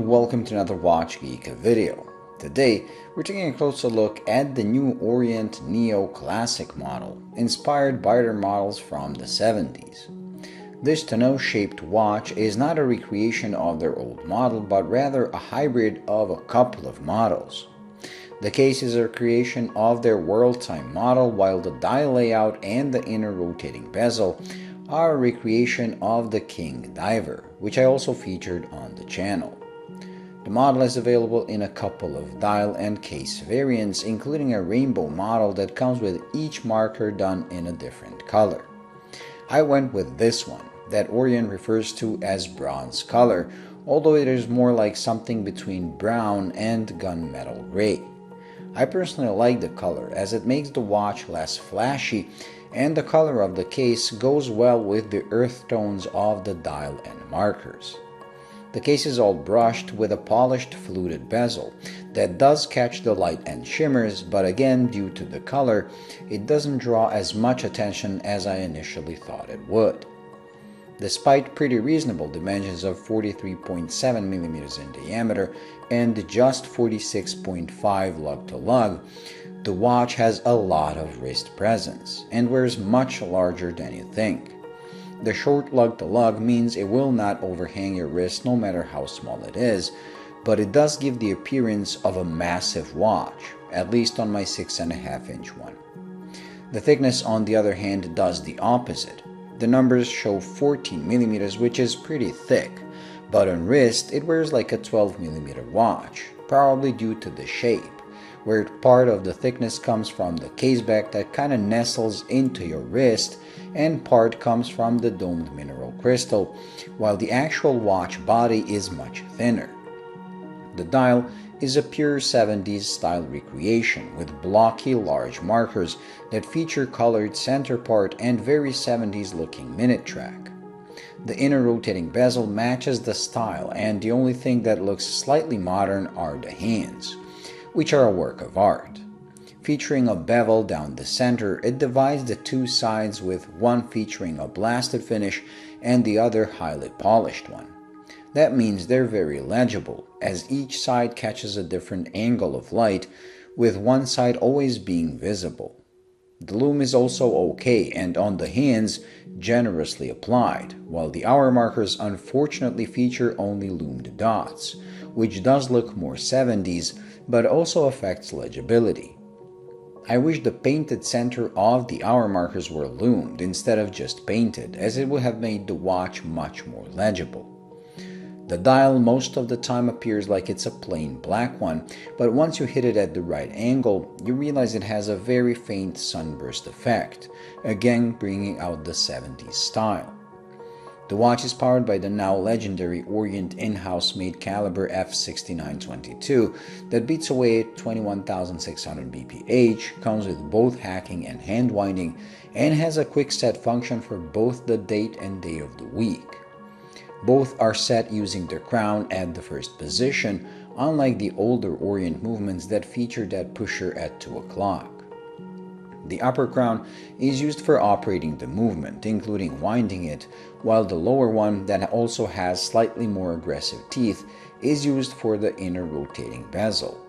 welcome to another Watch Geek video. Today, we're taking a closer look at the new Orient Neo Classic model, inspired by their models from the 70s. This toneau-shaped watch is not a recreation of their old model, but rather a hybrid of a couple of models. The case is a creation of their World Time model, while the dial layout and the inner rotating bezel are a recreation of the King Diver, which I also featured on the channel. The model is available in a couple of dial and case variants, including a rainbow model that comes with each marker done in a different color. I went with this one, that Orient refers to as bronze color, although it is more like something between brown and gunmetal gray. I personally like the color as it makes the watch less flashy, and the color of the case goes well with the earth tones of the dial and markers. The case is all brushed with a polished fluted bezel that does catch the light and shimmers, but again, due to the color, it doesn't draw as much attention as I initially thought it would. Despite pretty reasonable dimensions of 43.7mm in diameter and just 46.5 lug-to-lug, the watch has a lot of wrist presence and wears much larger than you think. The short lug-to-lug means it will not overhang your wrist no matter how small it is, but it does give the appearance of a massive watch, at least on my 6.5-inch one. The thickness, on the other hand, does the opposite. The numbers show 14mm, which is pretty thick, but on wrist it wears like a 12mm watch, probably due to the shape, where part of the thickness comes from the caseback that kinda nestles into your wrist, and part comes from the domed mineral crystal, while the actual watch body is much thinner. The dial is a pure 70s style recreation with blocky large markers that feature colored center part and very 70s looking minute track. The inner rotating bezel matches the style, and the only thing that looks slightly modern are the hands, which are a work of art. Featuring a bevel down the center, it divides the two sides, with one featuring a blasted finish and the other highly polished one. That means they're very legible, as each side catches a different angle of light, with one side always being visible. The lume is also okay, and on the hands, generously applied, while the hour markers unfortunately feature only loomed dots, which does look more 70s, but also affects legibility. I wish the painted center of the hour markers were loomed instead of just painted, as it would have made the watch much more legible. The dial most of the time appears like it's a plain black one, but once you hit it at the right angle, you realize it has a very faint sunburst effect, again bringing out the 70s style. The watch is powered by the now legendary Orient in-house made caliber F6922 that beats away at 21,600 bph, comes with both hacking and hand winding, and has a quick set function for both the date and day of the week. Both are set using the crown at the first position, unlike the older Orient movements that feature that pusher at 2 o'clock. The upper crown is used for operating the movement, including winding it, while the lower one, that also has slightly more aggressive teeth, is used for the inner rotating bezel.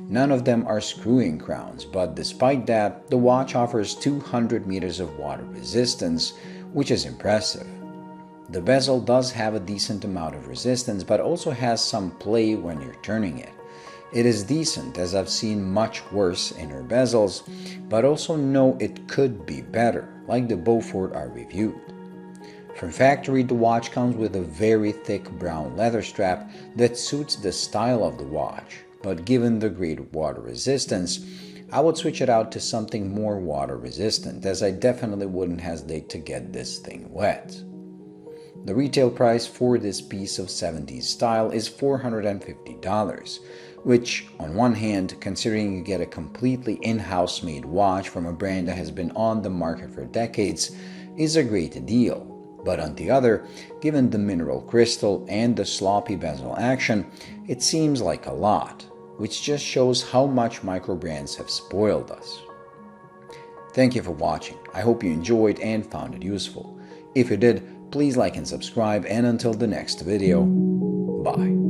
None of them are screw-in crowns, but despite that, the watch offers 200 meters of water resistance, which is impressive. The bezel does have a decent amount of resistance, but also has some play when you're turning it. It is decent, as I've seen much worse inner bezels, but also know it could be better, like the Beaufort I reviewed. From factory, the watch comes with a very thick brown leather strap that suits the style of the watch, but given the great water resistance, I would switch it out to something more water resistant, as I definitely wouldn't hesitate to get this thing wet. The retail price for this piece of 70s style is $450, which, on one hand, considering you get a completely in-house made watch from a brand that has been on the market for decades, is a great deal. But on the other, given the mineral crystal and the sloppy bezel action, it seems like a lot, which just shows how much micro brands have spoiled us. Thank you for watching. I hope you enjoyed and found it useful. If you did, please like and subscribe, and until the next video, bye.